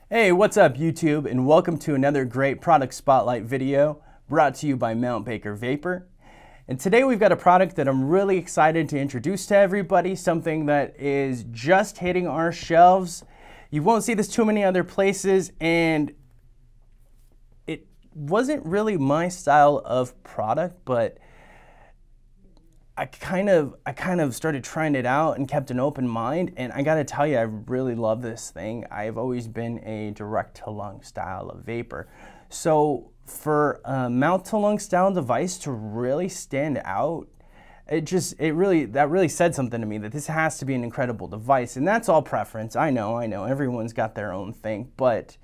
Hey, what's up YouTube, and welcome to another great product spotlight video brought to you by Mount Baker Vapor. And today we've got a product that I'm really excited to introduce to everybody, something that is just hitting our shelves. You won't see this too many other places, and it wasn't really my style of product, but I kind of started trying it out and kept an open mind, and I gotta tell you, I really love this thing. I've always been a direct to lung style of vapor. So for a mouth to lung style device to really stand out, that really said something to me, that this has to be an incredible device. And that's all preference. I know, everyone's got their own thing, but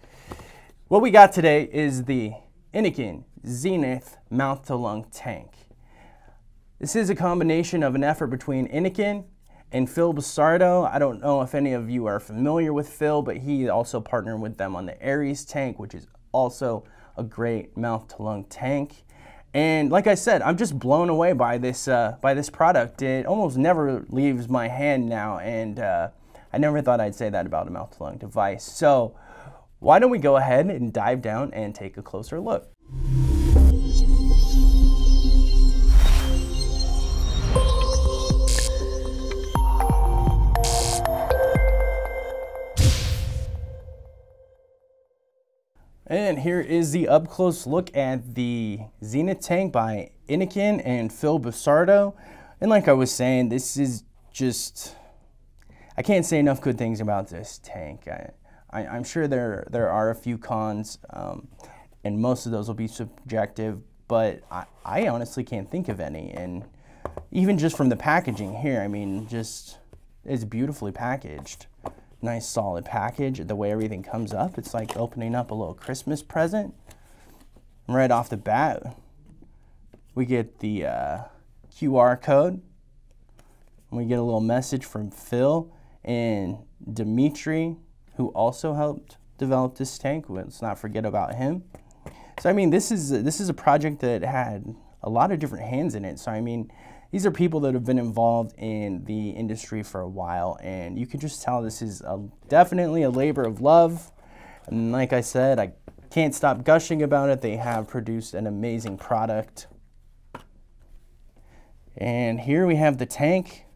what we got today is the Innokin Zenith mouth to lung tank. This is a combination of an effort between Innokin and Phil Busardo. I don't know if any of you are familiar with Phil, but he also partnered with them on the Aries tank, which is also a great mouth-to-lung tank. And like I said, I'm just blown away by this product. It almost never leaves my hand now, and I never thought I'd say that about a mouth-to-lung device. So why don't we go ahead and dive down and take a closer look. And here is the up-close look at the Zenith Tank by Innokin and Phil Busardo. And like I was saying, this is just, I can't say enough good things about this tank. I'm sure there are a few cons, and most of those will be subjective, but I honestly can't think of any. And even just from the packaging here, I mean, just, it's beautifully packaged. Nice solid package. The way everything comes up, it's like opening up a little Christmas present. Right off the bat, we get the QR code. And we get a little message from Phil and Dimitri, who also helped develop this tank. Let's not forget about him. So I mean, this is a project that had a lot of different hands in it. So I mean, these are people that have been involved in the industry for a while, and you can just tell this is definitely a labor of love. And like I said, I can't stop gushing about it. They have produced an amazing product. And here we have the tank.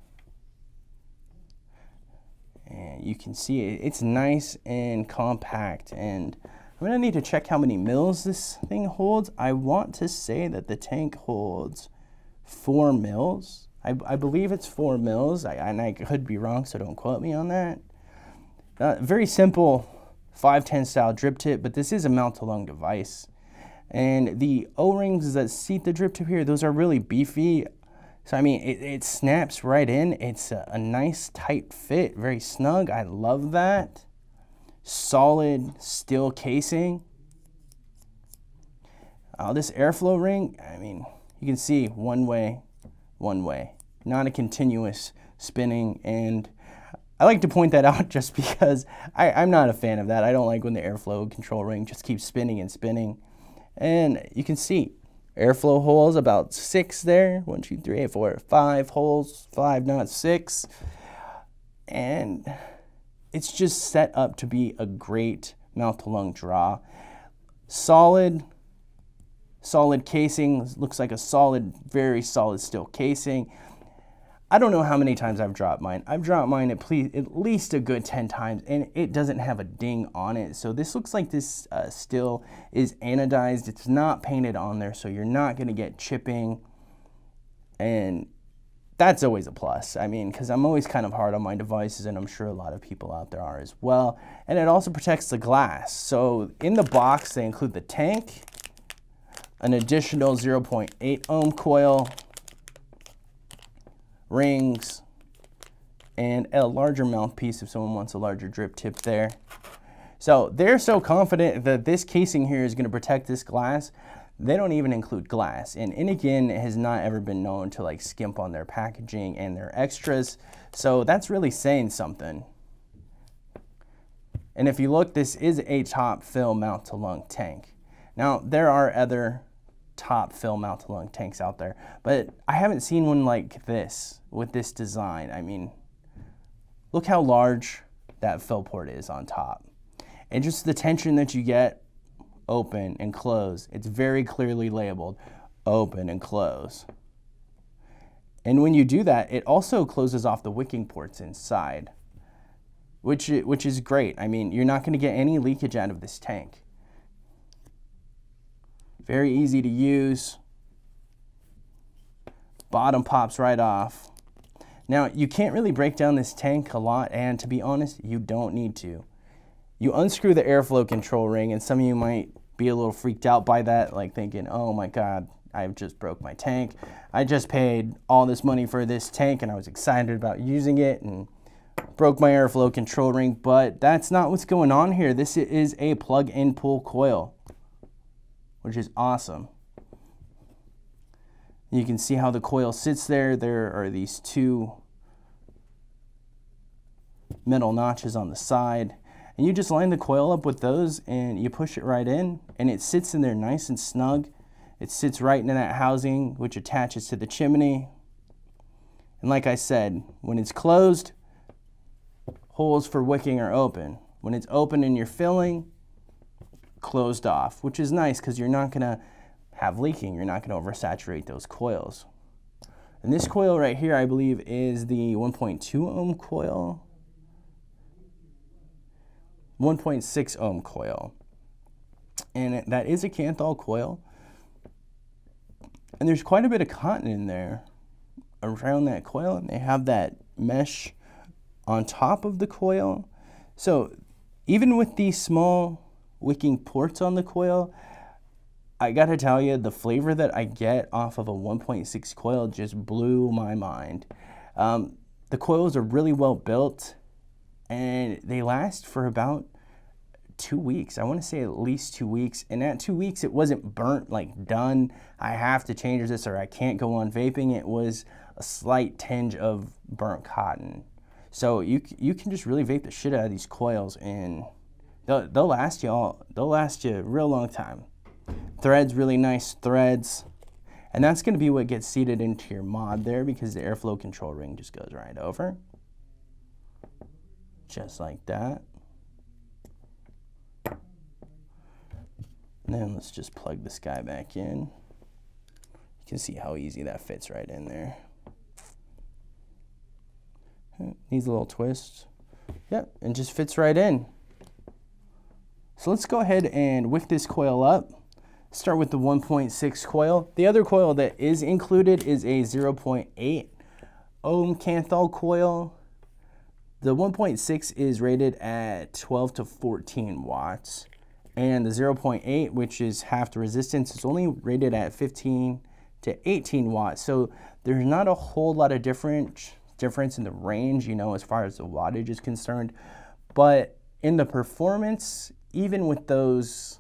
And you can see it's nice and compact. And I'm gonna need to check how many mils this thing holds. I want to say that the tank holds 4 mils. I believe it's 4 mils, and I could be wrong, so don't quote me on that. Very simple 510 style drip tip, but this is a mouth to lung device. And the O-rings that seat the drip tip here, those are really beefy. So I mean, it snaps right in. It's a nice tight fit, very snug. I love that. Solid steel casing. This airflow ring, I mean, you can see one way, not a continuous spinning. And I like to point that out just because I'm not a fan of that. I don't like when the airflow control ring just keeps spinning and spinning. And you can see airflow holes, about 6 there. 1, 2, 3, 4, 5 holes, 5, not 6. And it's just set up to be a great mouth to lung draw. Solid casing, looks like a solid, very solid steel casing. I don't know how many times I've dropped mine. I've dropped mine at least a good 10 times, and it doesn't have a ding on it. So this looks like this steel is anodized. It's not painted on there, so you're not gonna get chipping. And that's always a plus. I mean, because I'm always kind of hard on my devices, and I'm sure a lot of people out there are as well. And it also protects the glass. So in the box, they include the tank, an additional 0.8 ohm coil, rings, and a larger mouthpiece if someone wants a larger drip tip there. So they're so confident that this casing here is going to protect this glass, they don't even include glass. And Innokin has not ever been known to like skimp on their packaging and their extras, so that's really saying something. And if you look, this is a top fill mouth to lung tank. Now there are other top fill mouth to lung tanks out there, but I haven't seen one like this with this design. I mean, look how large that fill port is on top. And just the tension that you get, open and close. It's very clearly labeled, open and close. And when you do that, it also closes off the wicking ports inside, which is great. I mean, you're not going to get any leakage out of this tank. Very easy to use. Bottom pops right off. Now, you can't really break down this tank a lot, and to be honest, you don't need to. You unscrew the airflow control ring, and some of you might be a little freaked out by that, like thinking, oh my God, I just broke my tank. I just paid all this money for this tank, and I was excited about using it, and broke my airflow control ring, but that's not what's going on here. This is a plug-in pull coil, which is awesome. You can see how the coil sits there. There are these two metal notches on the side, and you just line the coil up with those and you push it right in, and it sits in there nice and snug. It sits right in that housing, which attaches to the chimney. And like I said, when it's closed, holes for wicking are open. When it's open and you're filling, closed off, which is nice because you're not gonna have leaking. You're not gonna oversaturate those coils. And this coil right here, I believe, is the 1.2 ohm coil. 1.6 ohm coil. And that is a Kanthal coil. And there's quite a bit of cotton in there around that coil, and they have that mesh on top of the coil. So even with these small wicking ports on the coil, I gotta tell you, the flavor that I get off of a 1.6 coil just blew my mind. The coils are really well built, and they last for about 2 weeks. I want to say at least 2 weeks. And at 2 weeks, it wasn't burnt, like done, I have to change this or I can't go on vaping. It was a slight tinge of burnt cotton. So you can just really vape the shit out of these coils, and they'll last you a real long time. Threads, really nice threads. And that's going to be what gets seated into your mod there, because the airflow control ring just goes right over. Just like that. And then let's just plug this guy back in. You can see how easy that fits right in there. Needs a little twist. Yep, and just fits right in. So let's go ahead and wick this coil up. Start with the 1.6 coil. The other coil that is included is a 0.8 ohm Kanthal coil. The 1.6 is rated at 12 to 14 watts. And the 0.8, which is half the resistance, is only rated at 15 to 18 watts. So there's not a whole lot of difference in the range, you know, as far as the wattage is concerned. But in the performance, even with those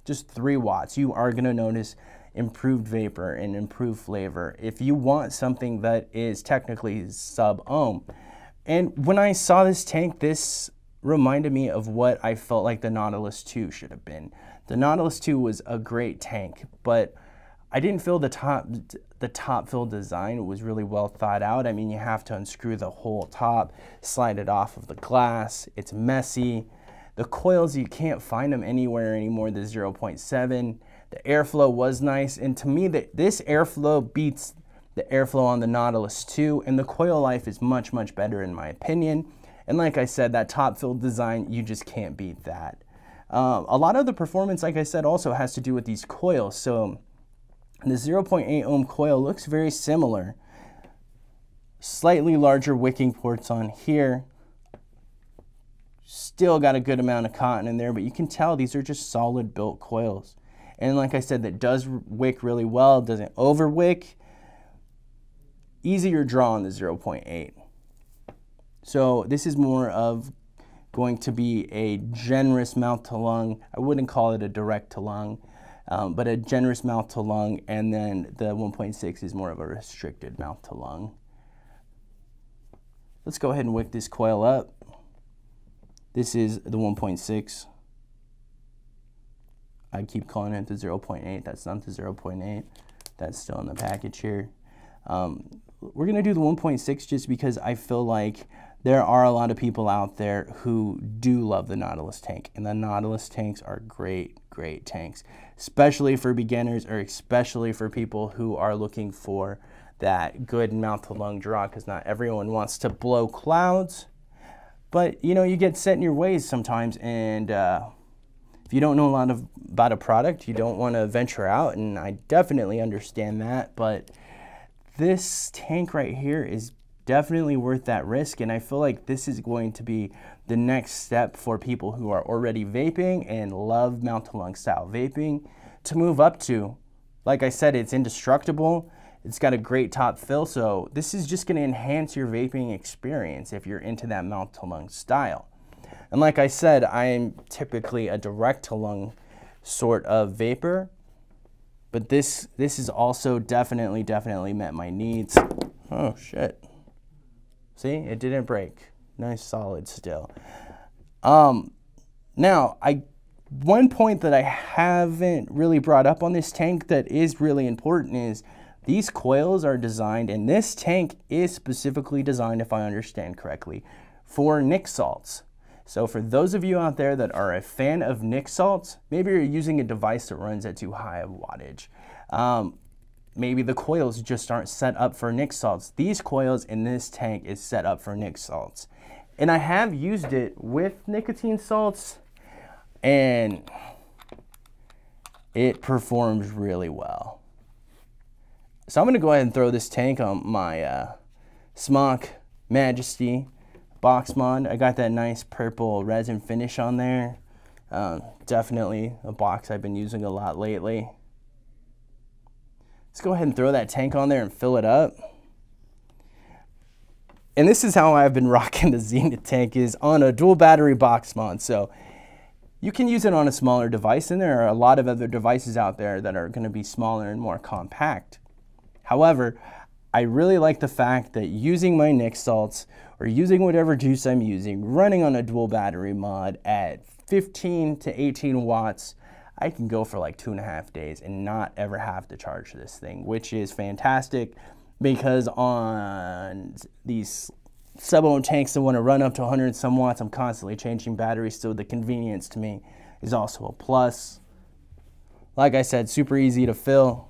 just 3 watts, you are gonna notice improved vapor and improved flavor if you want something that is technically sub-ohm. And when I saw this tank, this reminded me of what I felt like the Nautilus 2 should have been. The Nautilus 2 was a great tank, but I didn't feel the top fill design was really well thought out. I mean, you have to unscrew the whole top, slide it off of the glass. It's messy. The coils, you can't find them anywhere anymore, the 0.7. The airflow was nice, and to me, this airflow beats the airflow on the Nautilus 2, and the coil life is much, much better in my opinion. And like I said, that top fill design, you just can't beat that. A lot of the performance, like I said, also has to do with these coils. So the 0.8 ohm coil looks very similar. Slightly larger wicking ports on here. Still got a good amount of cotton in there, but you can tell these are just solid built coils. And like I said, that does wick really well, doesn't over wick. Easier draw on the 0.8. So this is more of going to be a generous mouth to lung. I wouldn't call it a direct to lung, but a generous mouth to lung, and then the 1.6 is more of a restricted mouth to lung. Let's go ahead and wick this coil up. This is the 1.6. I keep calling it the 0.8. That's not the 0.8. That's still in the package here. We're gonna do the 1.6 just because I feel like there are a lot of people out there who do love the Nautilus tank, and the Nautilus tanks are great tanks, especially for beginners or especially for people who are looking for that good mouth to lung draw, because not everyone wants to blow clouds. But you know, you get set in your ways sometimes, and if you don't know a lot about a product, you don't want to venture out, and I definitely understand that. But this tank right here is definitely worth that risk, and I feel like this is going to be the next step for people who are already vaping and love mouth to lung style vaping to move up to. Like I said, it's indestructible. It's got a great top fill, so this is just going to enhance your vaping experience if you're into that mouth to lung style. And like I said, I'm typically a direct to lung sort of vapor, but this is also definitely met my needs. Oh shit. See, it didn't break. Nice solid still. Now, one point that I haven't really brought up on this tank that is really important is these coils are designed, and this tank is specifically designed, if I understand correctly, for nic salts. So for those of you out there that are a fan of nic salts, maybe you're using a device that runs at too high of wattage. Maybe the coils just aren't set up for nic salts. These coils in this tank is set up for nic salts. And I have used it with nicotine salts, and it performs really well. So I'm going to go ahead and throw this tank on my Smok Majesty box mod. I got that nice purple resin finish on there. Definitely a box I've been using a lot lately. Let's go ahead and throw that tank on there and fill it up. And this is how I've been rocking the Zenith tank, is on a dual battery box mod. So you can use it on a smaller device, and there are a lot of other devices out there that are going to be smaller and more compact. However, I really like the fact that using my nic salts or using whatever juice I'm using, running on a dual battery mod at 15 to 18 watts, I can go for like 2.5 days and not ever have to charge this thing, which is fantastic, because on these sub-ohm tanks that want to run up to 100 and some watts, I'm constantly changing batteries, so the convenience to me is also a plus. Like I said, super easy to fill.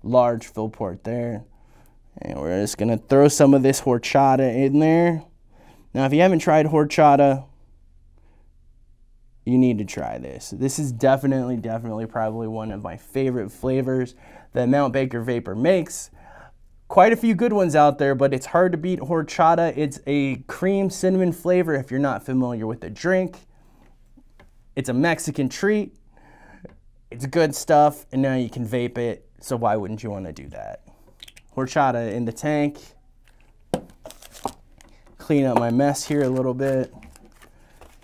Large fill port there, and we're just gonna throw some of this horchata in there. Now, if you haven't tried horchata, you need to try this. This is definitely probably one of my favorite flavors that Mount Baker Vapor makes. Quite a few good ones out there, but it's hard to beat horchata. It's a cream cinnamon flavor if you're not familiar with the drink. It's a Mexican treat. It's good stuff, and now you can vape it. So why wouldn't you want to do that? Horchata in the tank. Clean up my mess here a little bit.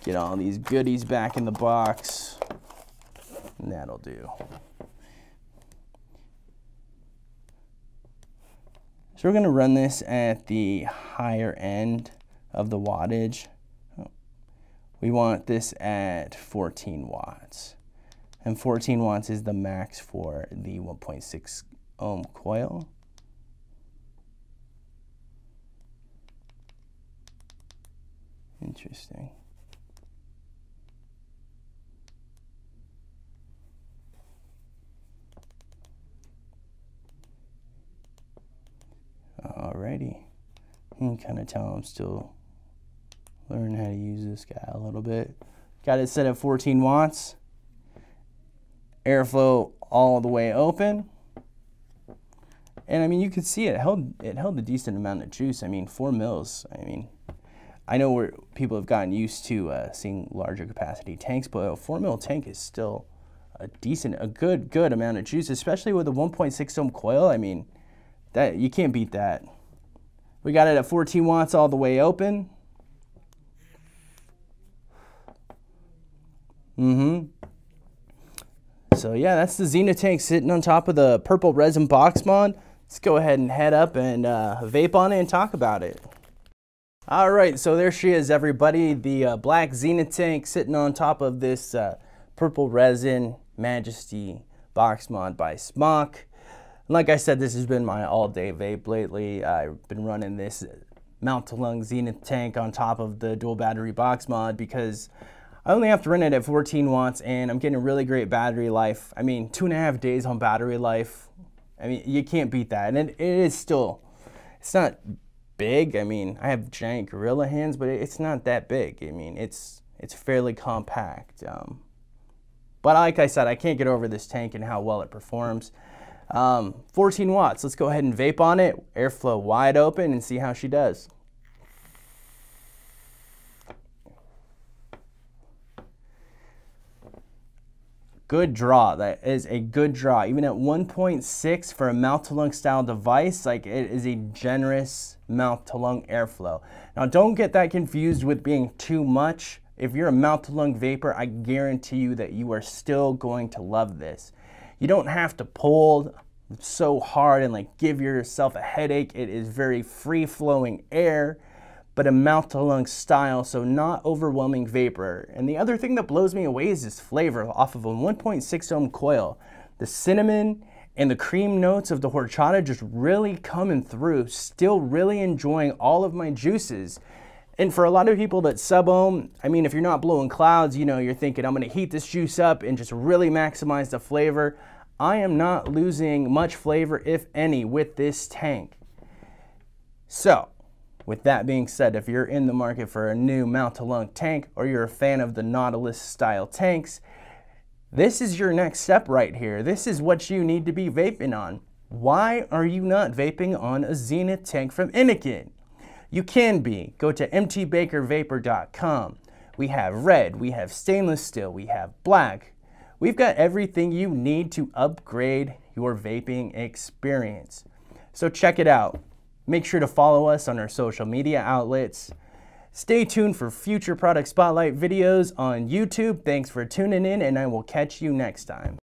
Get all these goodies back in the box. And that'll do. So we're going to run this at the higher end of the wattage. We want this at 14 watts. And 14 watts is the max for the 1.6 ohm coil. Interesting. Alrighty. You can kind of tell I'm still learning how to use this guy a little bit. Got it set at 14 watts. Airflow all the way open, and I mean, you could see it held a decent amount of juice. I mean, 4 mils. I mean, I know where people have gotten used to seeing larger capacity tanks, but a 4 mil tank is still a good amount of juice, especially with a 1.6 ohm coil. I mean, that you can't beat that. We got it at 14 watts all the way open. So yeah, that's the Zenith tank sitting on top of the purple resin box mod. Let's go ahead and head up and vape on it and talk about it. All right, so there she is, everybody. The black Zenith tank sitting on top of this purple resin Majesty box mod by Smok. Like I said, this has been my all-day vape lately. I've been running this mount-to-lung Zenith Tank on top of the dual battery box mod, because I only have to run it at 14 watts and I'm getting a really great battery life. I mean, 2.5 days on battery life. I mean, you can't beat that. And it is still, it's not big. I mean, I have giant gorilla hands, but it's not that big. I mean, it's fairly compact. But like I said, I can't get over this tank and how well it performs. 14 watts, let's go ahead and vape on it, airflow wide open, and see how she does. Good draw, that is a good draw. Even at 1.6 for a mouth-to-lung style device, like, it is a generous mouth-to-lung airflow. Now don't get that confused with being too much. If you're a mouth-to-lung vapor, I guarantee you that you are still going to love this. You don't have to pull so hard and like give yourself a headache. It is very free-flowing air, but a mouth-to-lung style, so not overwhelming vapor. And the other thing that blows me away is this flavor off of a 1.6 ohm coil. The cinnamon and the cream notes of the horchata just really coming through, still really enjoying all of my juices. And for a lot of people that sub-ohm, I mean, if you're not blowing clouds, you know, you're thinking, I'm gonna heat this juice up and just really maximize the flavor. I am not losing much flavor, if any, with this tank. So, with that being said, if you're in the market for a new mouth-to-lung tank, or you're a fan of the Nautilus style tanks, this is your next step right here. This is what you need to be vaping on. Why are you not vaping on a Zenith tank from Innokin? You can be. Go to mtbakervapor.com. We have red, we have stainless steel, we have black. We've got everything you need to upgrade your vaping experience. So check it out. Make sure to follow us on our social media outlets. Stay tuned for future product spotlight videos on YouTube. Thanks for tuning in, and I will catch you next time.